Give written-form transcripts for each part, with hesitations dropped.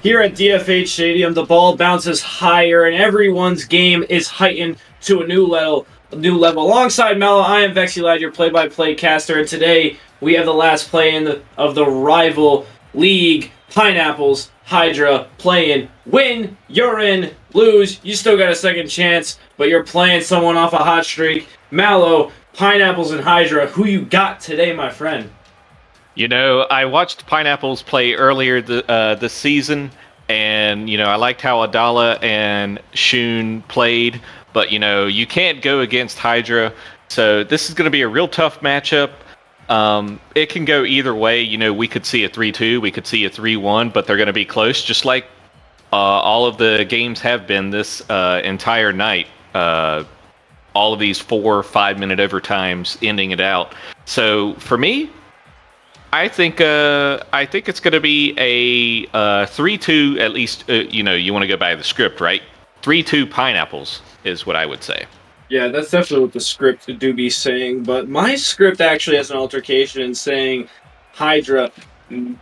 Here at DFH Stadium, the ball bounces higher and everyone's game is heightened to a new level. Alongside Mello, I am Vexy Lad, your play-by-play caster, and today we have the last play of the rival league. Pineapples, Hydra, playing. Win, you're in. Lose, you still got a second chance, but you're playing someone off a hot streak. Mallow, Pineapples, and Hydra, who you got today, my friend? You know, I watched Pineapples play earlier this season, and, you know, I liked how Adala and Shun played, but, you know, you can't go against Hydra, so this is going to be a real tough matchup. It can go either way. You know, we could see a 3-2, we could see a 3-1, but they're going to be close, just like all of the games have been this entire night. All of these 4 or 5 minute overtimes ending it out. So, for me, I think it's going to be a 3-2 at least. You know, you want to go by the script, right? 3-2 Pineapples is what I would say. Yeah, that's definitely what the script do be saying. But my script actually has an altercation saying Hydra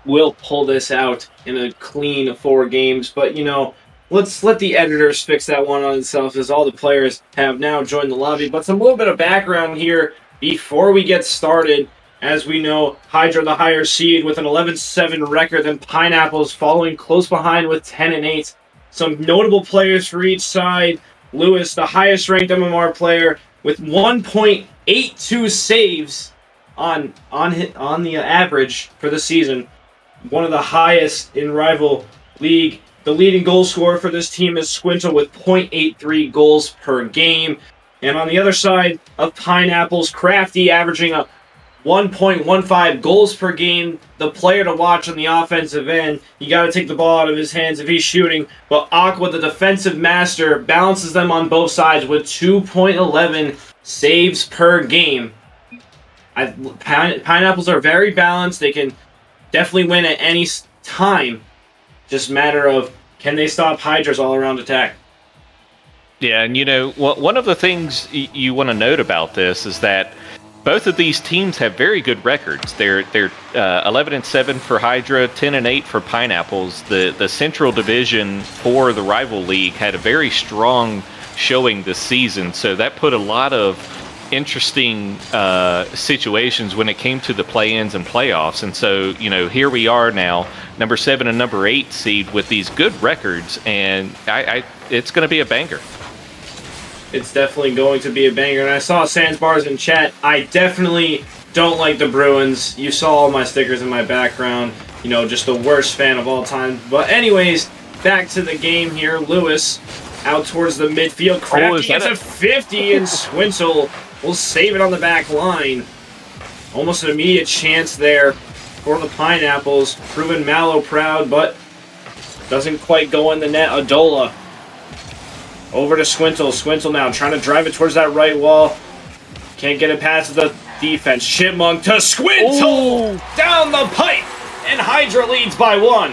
will pull this out in a clean 4 games. But you know, let's let the editors fix that one on itself, as all the players have now joined the lobby. But some little bit of background here before we get started. As we know, Hydra the higher seed with an 11-7 record, and Pineapples following close behind with 10-8. Some notable players for each side. Lewis, the highest ranked MMR player, with 1.82 saves on the average for the season. One of the highest in rival league. The leading goal scorer for this team is Squirrel with 0.83 goals per game. And on the other side of Pineapples, Crafty averaging a 1.15 goals per game. The player to watch on the offensive end. You got to take the ball out of his hands if he's shooting. But Aqua, the defensive master, balances them on both sides with 2.11 saves per game. Pineapples are very balanced. They can definitely win at any time. Just a matter of, can they stop Hydra's all-around attack? Yeah, and you know, one of the things you want to note about this is that both of these teams have very good records. They're 11-7 for Hydra, 10-8 for Pineapples. The Central Division for the rival league had a very strong showing this season, so that put a lot of interesting situations when it came to the play-ins and playoffs. And so, you know, here we are now, number 7 and number 8 seed with these good records, and it's going to be a banger. It's definitely going to be a banger. And I saw Sans Bars in chat. I definitely don't like the Bruins. You saw all my stickers in my background. You know, just the worst fan of all time. But anyways, back to the game here. Lewis out towards the midfield. Crafty gets a 50, and Squirrel will save it on the back line. Almost an immediate chance there for the Pineapples. Proving Mallow proud, but doesn't quite go in the net. Adola over to Squirrel. Squirrel now trying to drive it towards that right wall. Can't get it past the defense. Chipmunk to Squirrel. Down the pipe. And Hydra leads by 1.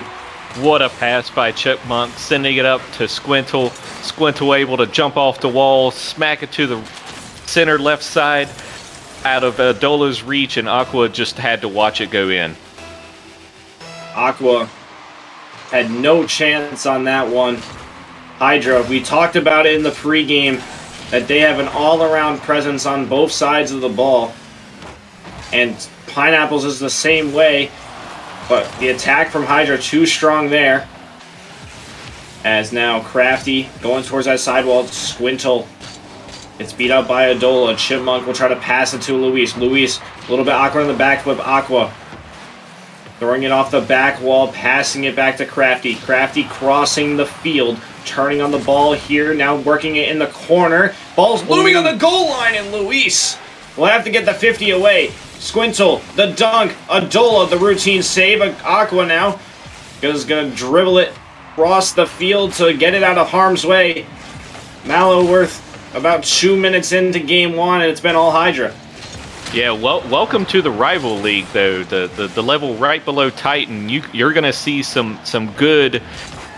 What a pass by Chipmunk, sending it up to Squirrel. Squirrel able to jump off the wall, smack it to the center left side out of Adola's reach, and Aqua just had to watch it go in. Aqua had no chance on that one. Hydra, we talked about it in the pregame, that they have an all-around presence on both sides of the ball. And Pineapples is the same way, but the attack from Hydra too strong there. As now Crafty going towards that sidewall. Squirrel. It's beat up by Adola. Chipmunk will try to pass it to Luis. Luis, a little bit awkward on the back flip. Aqua throwing it off the back wall, passing it back to Crafty. Crafty crossing the field, turning on the ball here, now working it in the corner. Ball's looming on the goal line, and Luis will have to get the 50 away. Squirrel, the dunk. Adola, the routine save. Aqua now is going to dribble it across the field to get it out of harm's way. Mallowworth about 2 minutes into game 1, and it's been all Hydra. Yeah, welcome to the rival league, though. The level right below Titan. You're going to see some good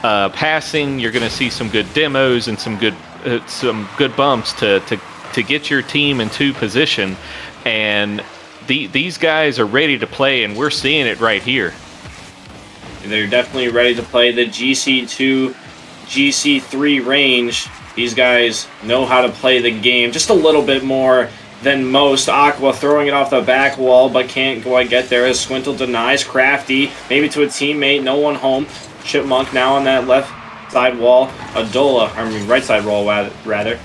passing. You're going to see some good demos and some good bumps to get your team into position. And these guys are ready to play, and we're seeing it right here. They're definitely ready to play the GC2, GC3 range. These guys know how to play the game just a little bit more than most. Aqua throwing it off the back wall, but can't quite get there as Squintle denies. Crafty, maybe to a teammate, no one home. Chipmunk now on that left side wall. Right side wall, rather.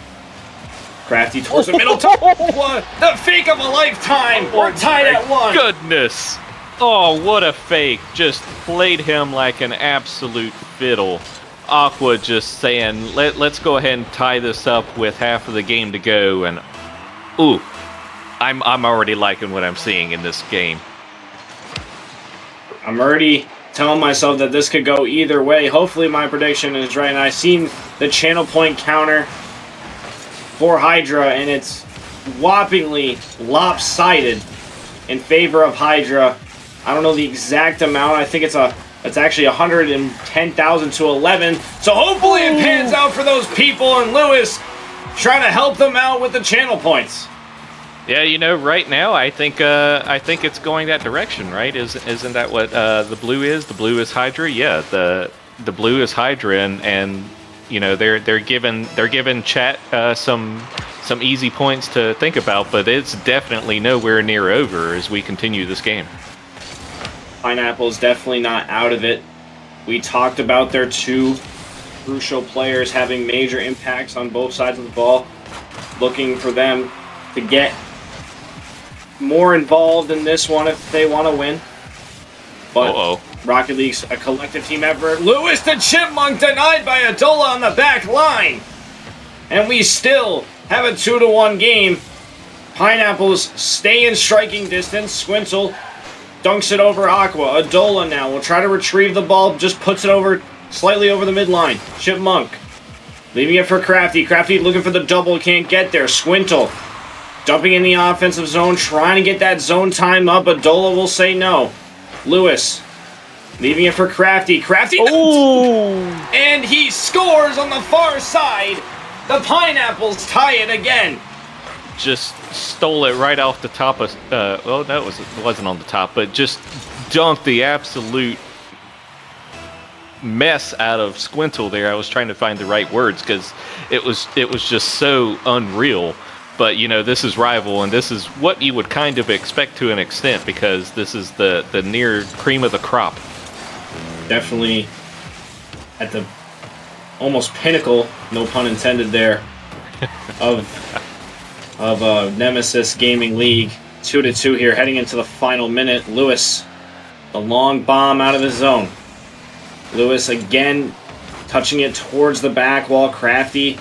Crafty towards the middle. The fake of a lifetime! We're tied at 1! Goodness! Oh, what a fake. Just played him like an absolute fiddle. Aqua just saying, let's go ahead and tie this up with half of the game to go, and ooh, I'm already liking what I'm seeing in this game. I'm already telling myself that this could go either way. Hopefully my prediction is right, and I've seen the channel point counter for Hydra, and it's whoppingly lopsided in favor of Hydra. I don't know the exact amount. I think it's actually 110,000 to 11. So hopefully it pans out for those people, and Lewis trying to help them out with the channel points. Yeah, you know, right now I think it's going that direction, right? Isn't that what the blue is? The blue is Hydra. Yeah, the blue is Hydra, and you know they're giving chat some easy points to think about, but it's definitely nowhere near over as we continue this game. Pineapple's definitely not out of it. We talked about their 2 crucial players having major impacts on both sides of the ball. Looking for them to get more involved in this one if they want to win. But Rocket League's a collective team effort. Lewis the Chipmunk denied by Adola on the back line. And we still have a 2-1 game. Pineapples stay in striking distance. Squintle dunks it over Aqua. Adola now will try to retrieve the ball. Just puts it over, slightly over the midline. Chipmunk leaving it for Crafty. Crafty looking for the double. Can't get there. Squintle dumping in the offensive zone. Trying to get that zone time up. Adola will say no. Lewis leaving it for Crafty. Crafty. And he scores on the far side. The Pineapples tie it again. Just stole it right off the top of, well, no, it wasn't on the top, but just dunked the absolute mess out of Squintle there. I was trying to find the right words because it was just so unreal. But, you know, this is Rival, and this is what you would kind of expect to an extent because this is the near cream of the crop. Definitely at the almost pinnacle, no pun intended there, of Nemesis Gaming League. 2-2 here, heading into the final minute. Lewis, the long bomb out of the zone. Lewis again touching it towards the back wall. Crafty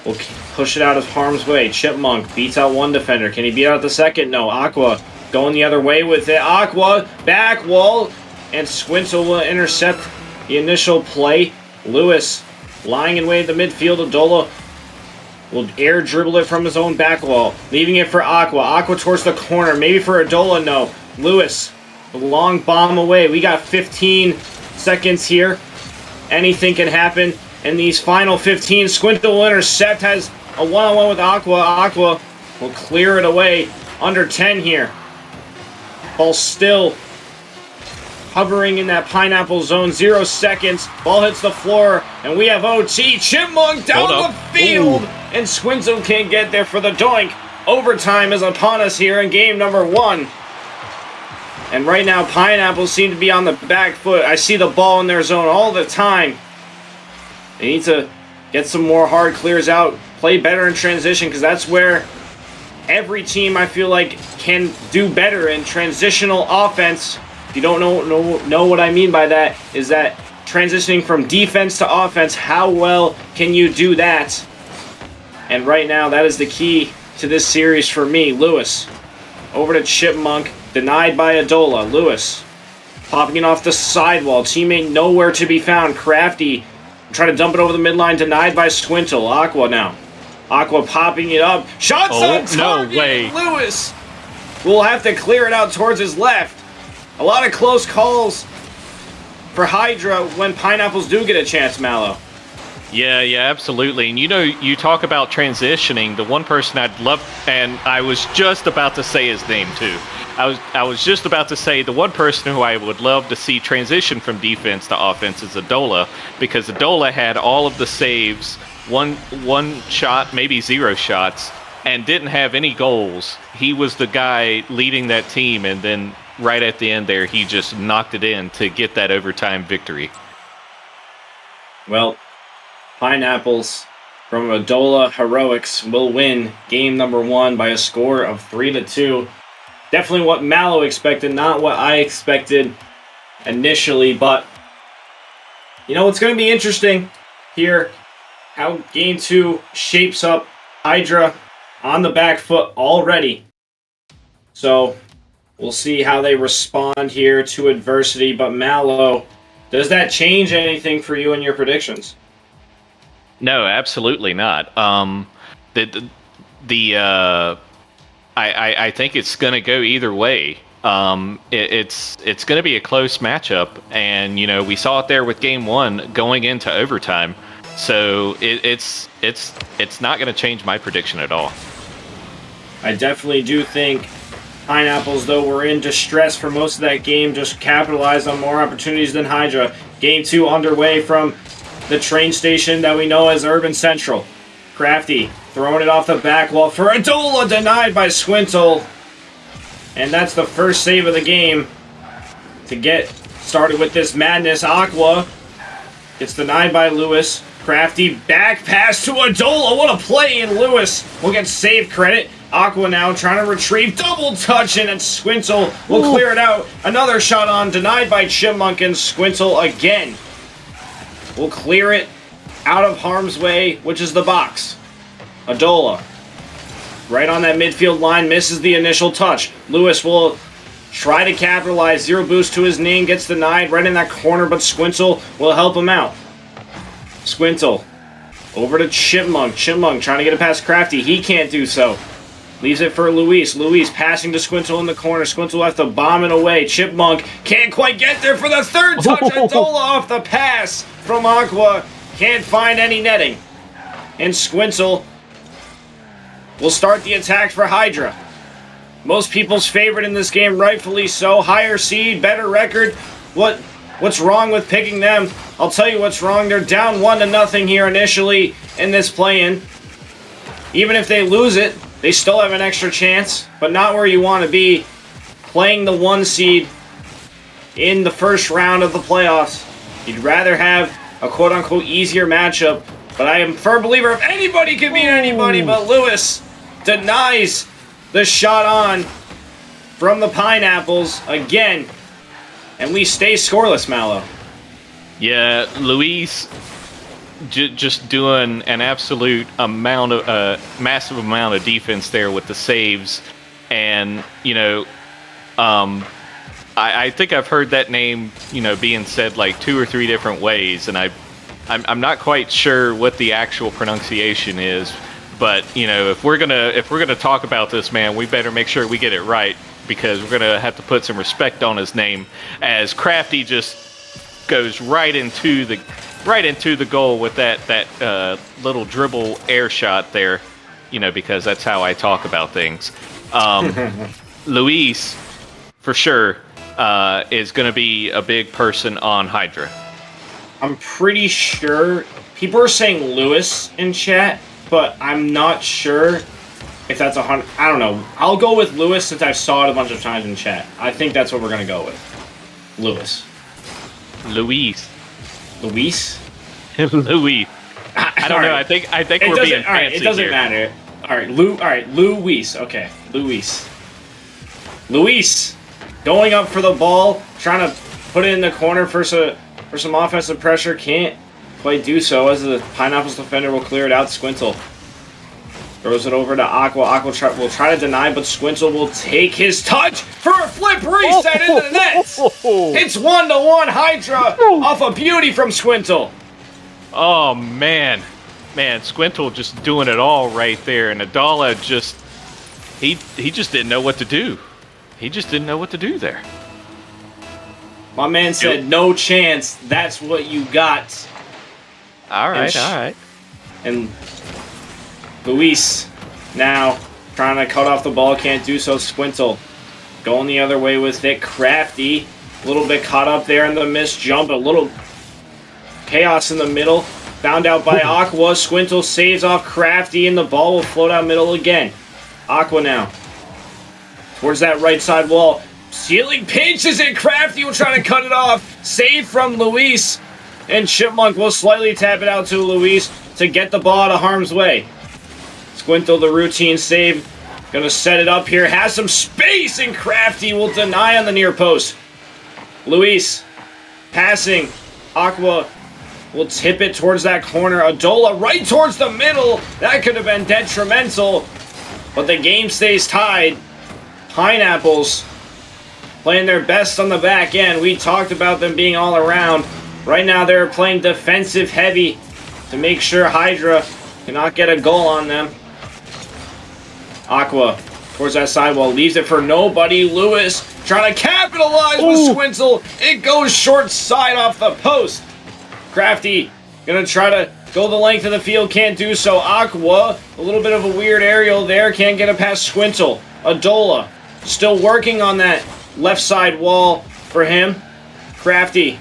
will push it out of harm's way. Chipmunk beats out one defender. Can he beat out the second? No. Aqua going the other way with it. Aqua, back wall, and Squintle will intercept the initial play. Lewis lying in wait at the midfield. Adola will air dribble it from his own back wall, leaving it for Aqua. Aqua towards the corner, maybe for Adola, no. Lewis, a long bomb away. We got 15 seconds here. Anything can happen in these final 15. Squintle will intercept, has a one-on-one with Aqua. Aqua will clear it away. Under 10 here. Ball still hovering in that Pineapple zone. 0 seconds. Ball hits the floor, and we have OT. Chipmunk down the field, and Squintle can't get there for the doink. Overtime is upon us here in game number 1. And right now, Pineapples seem to be on the back foot. I see the ball in their zone all the time. They need to get some more hard clears out, play better in transition, because that's where every team, I feel like, can do better in transitional offense. If you don't know what I mean by that, is that transitioning from defense to offense, how well can you do that? And right now, that is the key to this series for me. Lewis, over to Chipmunk, denied by Adola. Lewis, popping it off the sidewall. Teammate nowhere to be found. Crafty, try to dump it over the midline, denied by Squintle. Aqua now. Aqua popping it up. Shots on target! No way. Lewis will have to clear it out towards his left. A lot of close calls for Hydra when Pineapples do get a chance, Mallow. Yeah, absolutely. And you know, you talk about transitioning. The one person I'd love, and I was just about to say his name too, I was just about to say the one person who I would love to see transition from defense to offense is Adola, because Adola had all of the saves, one shot, maybe 0 shots, and didn't have any goals. He was the guy leading that team, and then right at the end there, he just knocked it in to get that overtime victory. Well, Pineapples from Adola Heroics will win game number 1 by a score of 3-2. Definitely what Mallow expected, not what I expected initially, but you know, it's going to be interesting here how game 2 shapes up. Hydra on the back foot already. So we'll see how they respond here to adversity, but Mallow, does that change anything for you and your predictions? No, absolutely not. I think it's going to go either way. It's going to be a close matchup, and you know we saw it there with game 1 going into overtime. So it's not going to change my prediction at all. I definitely do think Pineapples, though, were in distress for most of that game, just capitalized on more opportunities than Hydra. Game 2 underway from the train station that we know as Urban Central. Crafty throwing it off the back wall for Adola, denied by Squintle. And that's the first save of the game to get started with this madness. Aqua gets denied by Lewis. Crafty back pass to Adola. What a play, and Lewis will get save credit. Aqua now trying to retrieve, double touch, and Squintle will clear it out. Another shot on, denied by Chipmunk, and Squintle again will clear it out of harm's way, which is the box. Adola, right on that midfield line, misses the initial touch. Lewis will try to capitalize. 0 boost to his name, gets denied right in that corner, but Squintle will help him out. Squintle over to Chipmunk. Chipmunk trying to get it past Crafty. He can't do so. Leaves it for Luis. Luis passing to Squintle in the corner. Squintle has to bomb it away. Chipmunk can't quite get there for the third touch. Adola off the pass from Aqua. Can't find any netting. And Squintle will start the attack for Hydra. Most people's favorite in this game, rightfully so. Higher seed, better record. What's wrong with picking them? I'll tell you what's wrong. They're down 1-0 here initially in this play-in. Even if they lose it, they still have an extra chance, but not where you want to be playing the 1 seed in the first round of the playoffs. You'd rather have a quote-unquote easier matchup, but I am a firm believer if anybody can beat anybody, but Lewis denies the shot on from the Pineapples again, and we stay scoreless, Mallow. Yeah, Luis just doing an absolute amount of massive amount of defense there with the saves, and you know, I think I've heard that name, you know, being said like 2 or 3 different ways, and I'm not quite sure what the actual pronunciation is, but you know, if we're gonna talk about this man, we better make sure we get it right, because we're gonna have to put some respect on his name, as Crafty just goes right into the goal with that little dribble air shot there, you know, because that's how I talk about things. Luis, for sure, is going to be a big person on Hydra. I'm pretty sure people are saying Lewis in chat, but I'm not sure if that's 100. I don't know. I'll go with Lewis since I saw it a bunch of times in chat. I think that's what we're going to go with. Lewis. Luis. Luis? Louis. I don't know. I think we're being fancy. All right, it doesn't matter. All right, Luis. Okay, Luis. Luis going up for the ball, trying to put it in the corner for some offensive pressure. Can't quite do so, as the Pineapples defender will clear it out. Squintle throws it over to Aqua. Aqua will try to deny, but Squintle will take his touch for a flip reset into the net. It's 1-1 Hydra off a beauty from Squintle. Oh, man. Squintle just doing it all right there. And Adala just, he just didn't know what to do. He just didn't know what to do there. My man said, no chance. That's what you got. All right. And Luis now trying to cut off the ball. Can't do so. Squintle Going the other way with it. Crafty. A little bit caught up there in the missed jump. A little chaos in the middle. Found out by Aqua. Squintle saves off Crafty, and the ball will float out middle again. Aqua now. Towards that right side wall. Ceiling pinches it. Crafty will try to cut it off. Save from Luis. And Chipmunk will slightly tap it out to Luis to get the ball out of harm's way. Squintle, the routine save. Gonna set it up here. Has some space, and Crafty will deny on the near post. Luis passing. Aqua will tip it towards that corner. Adola right towards the middle. That could have been detrimental. But the game stays tied. Pineapples playing their best on the back end. We talked about them being all around. Right now they're playing defensive heavy to make sure Hydra cannot get a goal on them. Aqua towards that sidewall. Leaves it for nobody. Lewis trying to capitalize with Squintle. It goes short side off the post. Crafty gonna try to go the length of the field. Can't do so. Aqua, a little bit of a weird aerial there. Can't get it past Squintle. Adola still working on that left side wall for him. Crafty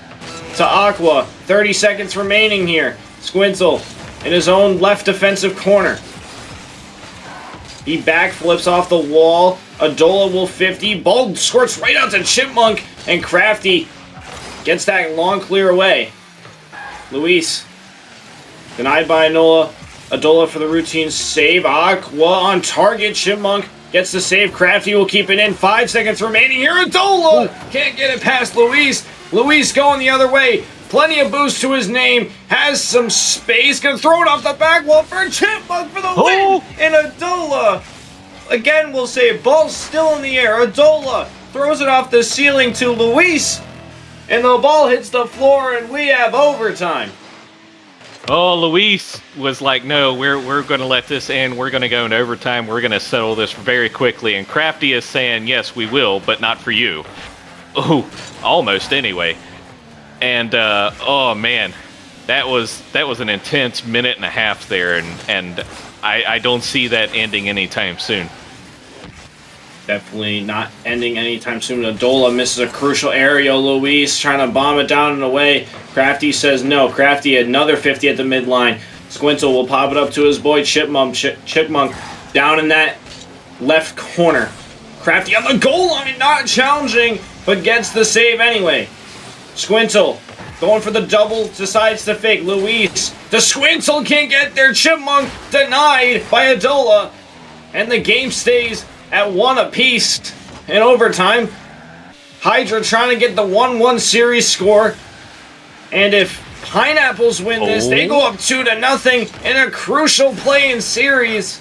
to Aqua. 30 seconds remaining here. Squintle in his own left defensive corner. He backflips off the wall. Adola will 50. Ball squirts right out to Chipmunk. And Crafty gets that long clear away. Luis denied by Enola. Adola for the routine save. Aqua on target. Chipmunk gets the save. Crafty will keep it in. 5 seconds remaining here. Adola can't get it past Luis. Luis going the other way. Plenty of boost to his name. Has some space. Gonna throw it off the back wall for Chipmunk for the win. And Adola, again, we'll say ball's still in the air. Adola throws it off the ceiling to Luis. And the ball hits the floor, and we have overtime. Oh, Luis was like, no, we're going to let this end. We're going to go in overtime. We're going to settle this very quickly. And Crafty is saying, yes, we will, but not for you. Oh, almost anyway. And, oh, man, that was an intense minute and a half there, and I don't see that ending anytime soon. Definitely not ending anytime soon. Adola misses a crucial aerial. Luis trying to bomb it down and away. Crafty says no. Crafty another 50 at the midline. Squintle will pop it up to his boy Chipmunk. Chipmunk down in that left corner. Crafty on the goal line, not challenging, but gets the save anyway. Squintle going for the double, decides to fake. Luis, the Squintle can't get there. Chipmunk denied by Adola, and the game stays at 1 apiece in overtime. Hydra trying to get the 1-1 series score. And if Pineapples win this, they go up 2-0 in a crucial play in series.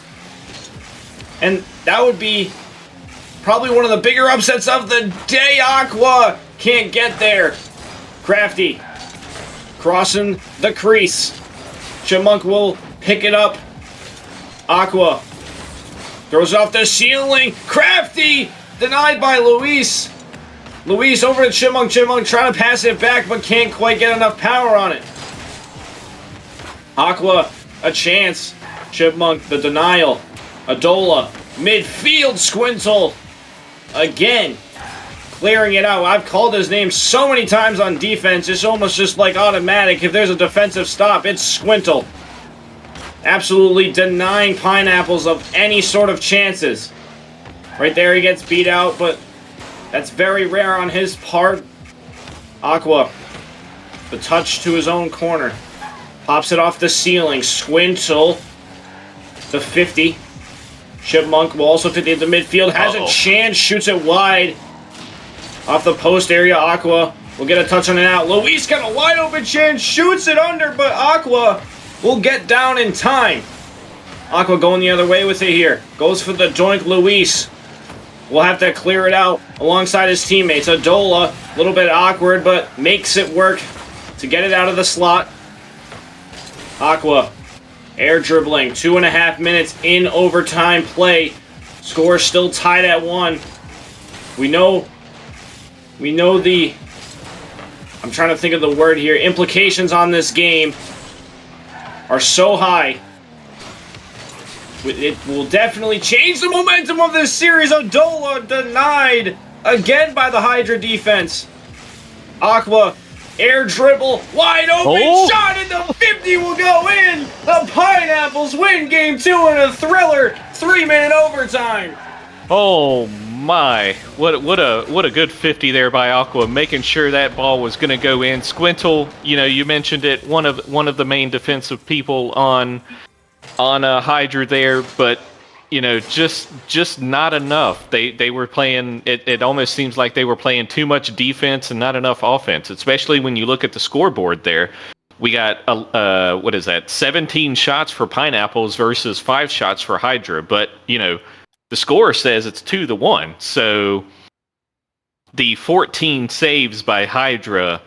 And that would be probably one of the bigger upsets of the day. Aqua can't get there. Crafty crossing the crease. Chipmunk will pick it up. Aqua throws it off the ceiling. Crafty denied by Luis. Luis over to Chipmunk. Chipmunk trying to pass it back, but can't quite get enough power on it. Aqua, a chance. Chipmunk, the denial. Adola, midfield. Squintle, again, clearing it out. I've called his name so many times on defense, it's almost just like automatic. If there's a defensive stop, it's Squintle. Absolutely denying Pineapples of any sort of chances. Right there, he gets beat out, but that's very rare on his part. Aqua, the touch to his own corner. Pops it off the ceiling. Squintle, the 50. Chipmunk will also 50 at the midfield. Has a chance, shoots it wide. Off the post area, Aqua will get a touch on it out. Luis got a wide open chance, shoots it under, but Aqua will get down in time. Aqua going the other way with it here. Goes for the doink. Luis will have to clear it out alongside his teammates. Adola, a little bit awkward, but makes it work to get it out of the slot. Aqua, air dribbling. 2.5 minutes in overtime play. Score still tied at 1. We know the, I'm trying to think of the word here, implications on this game are so high. It will definitely change the momentum of this series. Adola denied again by the Hydra defense. Aqua, air dribble, wide open shot, and the 50 will go in. The Pineapples win Game 2 in a thriller, 3-minute overtime. Oh my! What a good 50 there by Aqua, making sure that ball was going to go in. Squintle, you mentioned it, one of the main defensive people on Hydra there, but just not enough. They were playing. It almost seems like they were playing too much defense and not enough offense. Especially when you look at the scoreboard there. We got 17 shots for Pineapples versus 5 shots for Hydra. But the score says it's 2-1. So the 14 saves by Hydra,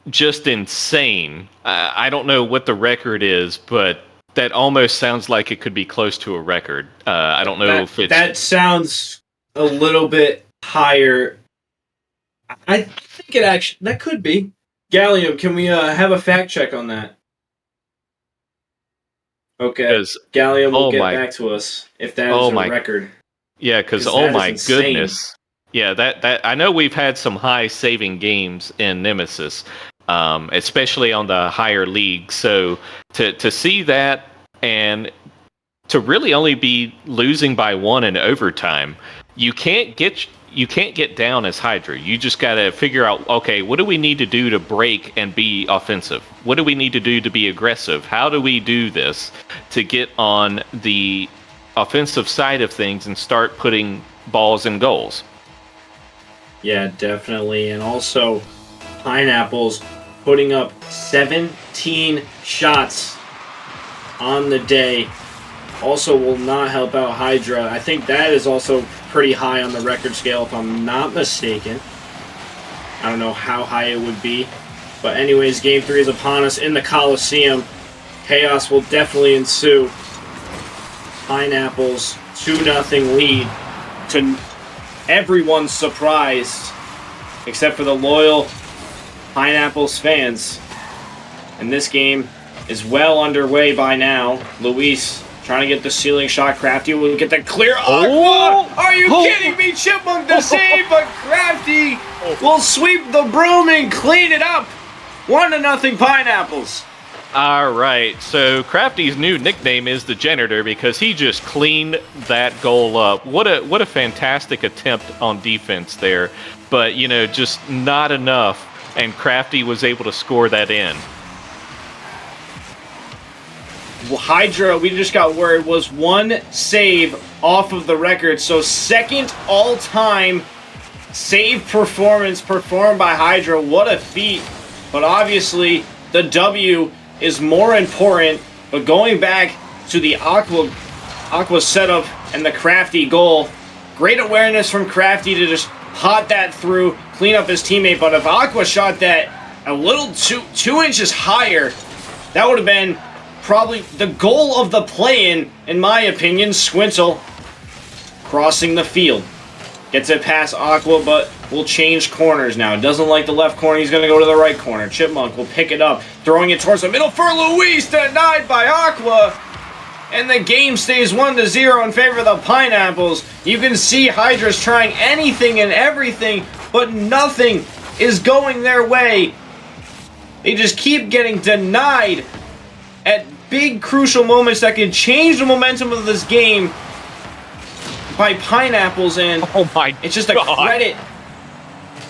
just insane. I don't know what the record is, but that almost sounds like it could be close to a record. I don't know if it's... That sounds a little bit higher. I think it actually... That could be. Gallium, can we have a fact check on that? Okay. Gallium will get back to us if that is a record. Yeah, because oh my goodness. Yeah, that I know we've had some high saving games in Nemesis. Especially on the higher league. So to see that and to really only be losing by 1 in overtime, you can't get down as Hydra. You just got to figure out, okay, what do we need to do to break and be offensive? What do we need to do to be aggressive? How do we do this to get on the offensive side of things and start putting balls in goals? Yeah, definitely. And also, Pineapples putting up 17 shots on the day also will not help out Hydra. I think that is also pretty high on the record scale, if I'm not mistaken. I don't know how high it would be. But anyways, Game 3 is upon us in the Coliseum. Chaos will definitely ensue. Pineapples 2-0 lead to everyone's surprise, except for the loyal Pineapples fans. And this game is well underway by now. Luis trying to get the ceiling shot. Crafty will get the clear. Aqua! Are you kidding me? Chipmunk the save, but Crafty will sweep the broom and clean it up. 1-0 Pineapples. All right, so Crafty's new nickname is the Janitor because he just cleaned that goal up. What a fantastic attempt on defense there, but just not enough. And Crafty was able to score that in. Well, Hydra, we just got word, was 1 save off of the record. So second all-time save performance performed by Hydra. What a feat. But obviously, the W is more important. But going back to the Aqua setup and the Crafty goal, great awareness from Crafty to just pot that through, clean up his teammate. But if Aqua shot that a little 2 inches higher, that would have been probably the goal of the play-in my opinion. Squintle crossing the field. Gets it past Aqua, but will change corners now. Doesn't like the left corner. He's going to go to the right corner. Chipmunk will pick it up, throwing it towards the middle for Luis, denied by Aqua. And the game stays 1-0 in favor of the Pineapples. You can see Hydra's trying anything and everything, but nothing is going their way. They just keep getting denied at big crucial moments that can change the momentum of this game by Pineapples, and it's just a credit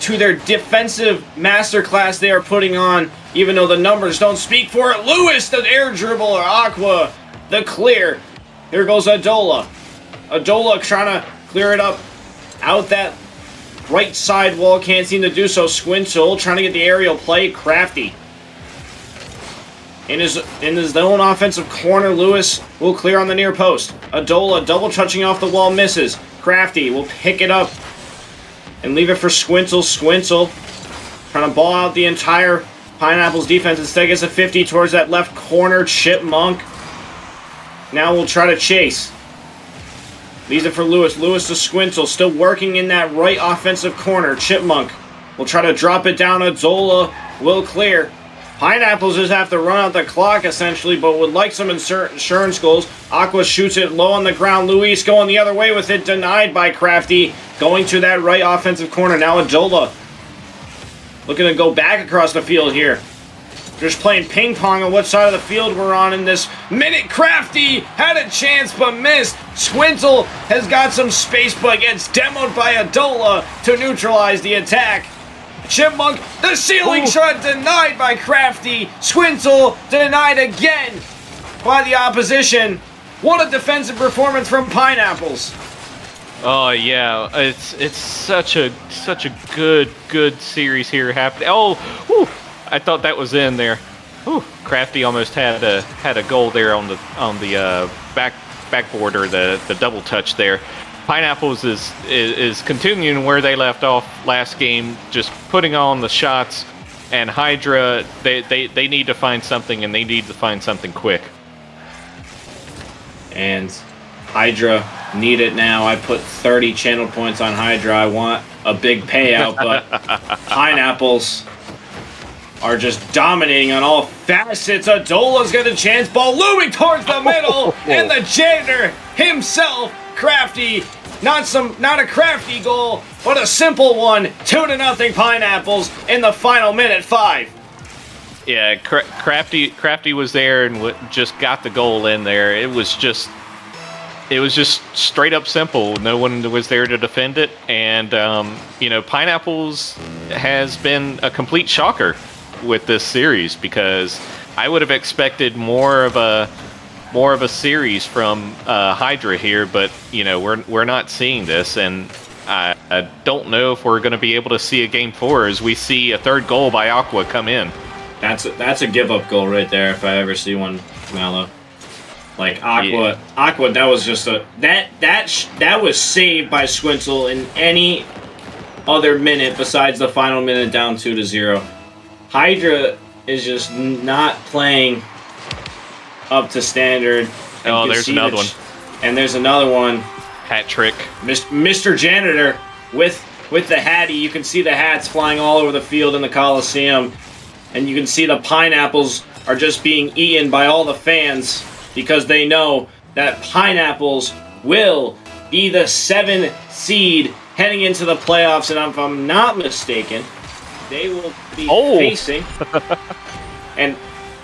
to their defensive masterclass they are putting on, even though the numbers don't speak for it. Lewis, the air dribble, or Aqua, the clear. Here goes Adola. Adola trying to clear it up out that right side wall, can't seem to do so. Squintle trying to get the aerial play. Crafty in his own offensive corner. Lewis will clear on the near post. Adola double touching off the wall, misses. Crafty will pick it up and leave it for Squintle. Squintle trying to ball out the entire Pineapples defense. Instead gets a 50 towards that left corner. Chipmunk now will try to chase. Leaves it for Lewis. Lewis to Squintle, still working in that right offensive corner. Chipmunk will try to drop it down. Adola will clear. Pineapples just have to run out the clock, essentially, but would like some insurance goals. Aqua shoots it low on the ground. Luis going the other way with it, denied by Crafty. Going to that right offensive corner. Now Adola looking to go back across the field here. Just playing ping pong on what side of the field we're on in this minute. Crafty had a chance but missed. Squintle has got some space but gets demoed by Adola to neutralize the attack. Chipmunk, the ceiling shot denied by Crafty. Squintle denied again by the opposition. What a defensive performance from Pineapples. Oh yeah, it's such a good series here happening. Oh, whew, I thought that was in there. Whew, Crafty almost had a goal there on the backboard or the double touch there. Pineapples is continuing where they left off last game, just putting on the shots. And Hydra, they need to find something, and they need to find something quick. And Hydra need it now. I put 30 channel points on Hydra. I want a big payout, but Pineapples are just dominating on all facets. Adola's got a chance. Ball looming towards the middle, and the janitor himself, Crafty. Not a crafty goal, but a simple one. 2-0 Pineapples in the final minute 5. Yeah, Crafty was there and just got the goal in there. It was just straight up simple. No one was there to defend it, and Pineapples has been a complete shocker with this series, because I would have expected more of a series from Hydra here, but we're not seeing this, and I don't know if we're going to be able to see a game 4 as we see a third goal by Aqua come in. That's a give up goal right there if I ever see one, Mallow. Like Aqua, that was just that was saved by Squintle in any other minute besides the final minute down 2-0. Hydra is just not playing up to standard. Oh, there's another one. And there's another one. Hat trick. Mr. Janitor with the hattie. You can see the hats flying all over the field in the Coliseum. And you can see the Pineapples are just being eaten by all the fans because they know that Pineapples will be the 7th seed heading into the playoffs. And if I'm not mistaken, they will be facing... and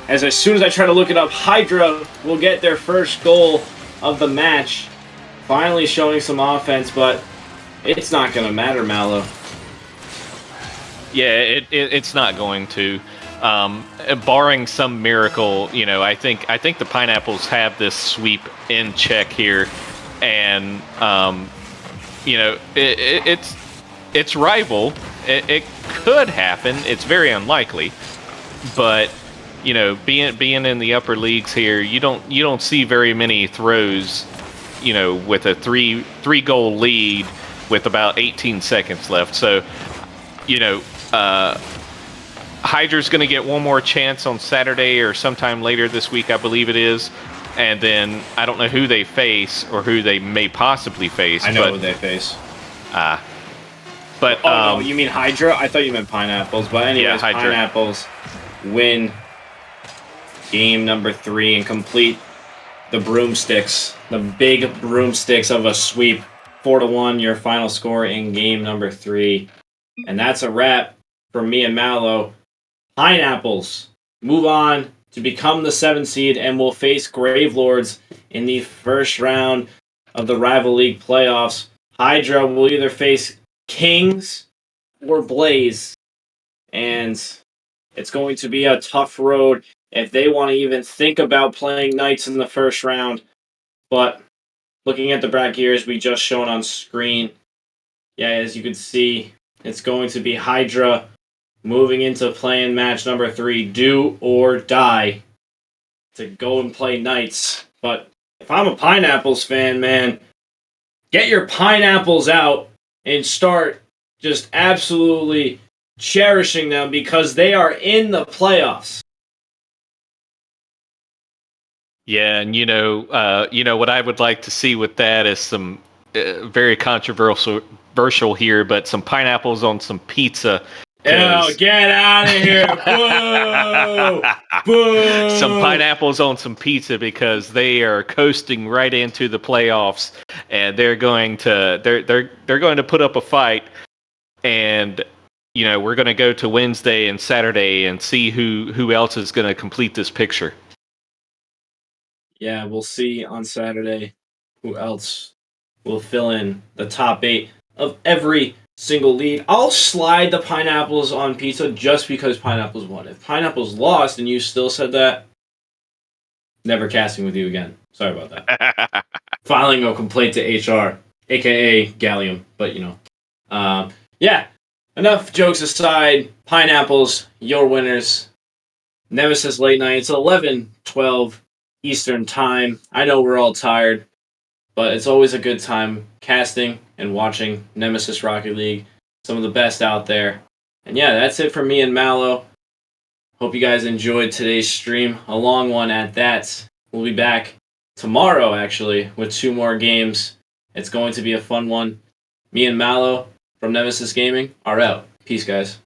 as soon as I try to look it up, Hydra will get their first goal of the match. Finally showing some offense, but it's not going to matter, Mallow. Yeah, it's not going to. Barring some miracle, I think the Pineapples have this sweep in check here, and it's rival. It could happen. It's very unlikely, but being in the upper leagues here, you don't see very many throws, with a three goal lead with about 18 seconds left. So, Hydra's going to get one more chance on Saturday or sometime later this week, I believe it is. And then I don't know who they face or who they may possibly face. I know who they face. But no, you mean Hydra? I thought you meant Pineapples. But anyways, yeah, Pineapples win game number 3 and complete the broomsticks, the big broomsticks of a sweep. 4-1, your final score in game number 3. And that's a wrap from me and Mallow. Pineapples move on to become the 7th seed and will face Gravelords in the first round of the Rival League playoffs. Hydra will either face Kings or Blaze. And it's going to be a tough road if they want to even think about playing Knights in the first round. But looking at the bracket here as we just shown on screen, yeah, as you can see, it's going to be Hydra moving into playing match number 3, do or die, to go and play Knights. But if I'm a Pineapples fan, man, get your Pineapples out and start just absolutely cherishing them because they are in the playoffs. Yeah, and what I would like to see with that is some very controversial here, but some pineapples on some pizza Ew, get out of here! Boo! Boo! Some pineapples on some pizza because they are coasting right into the playoffs, and they're going to put up a fight, and we're going to go to Wednesday and Saturday and see who else is going to complete this picture. Yeah, we'll see on Saturday who else will fill in the top 8 of every single league. I'll slide the pineapples on pizza just because pineapples won. If pineapples lost and you still said that, never casting with you again. Sorry about that. Filing a complaint to HR, aka Gallium. But yeah. Enough jokes aside. Pineapples, your winners. Nemesis late night. It's 11:12 Eastern time. I know we're all tired, but it's always a good time casting and watching Nemesis Rocket League. Some of the best out there. And yeah, that's it for me and Mallow. Hope you guys enjoyed today's stream. A long one at that. We'll be back tomorrow, actually, with 2 more games. It's going to be a fun one. Me and Mallow from Nemesis Gaming are out. Peace, guys.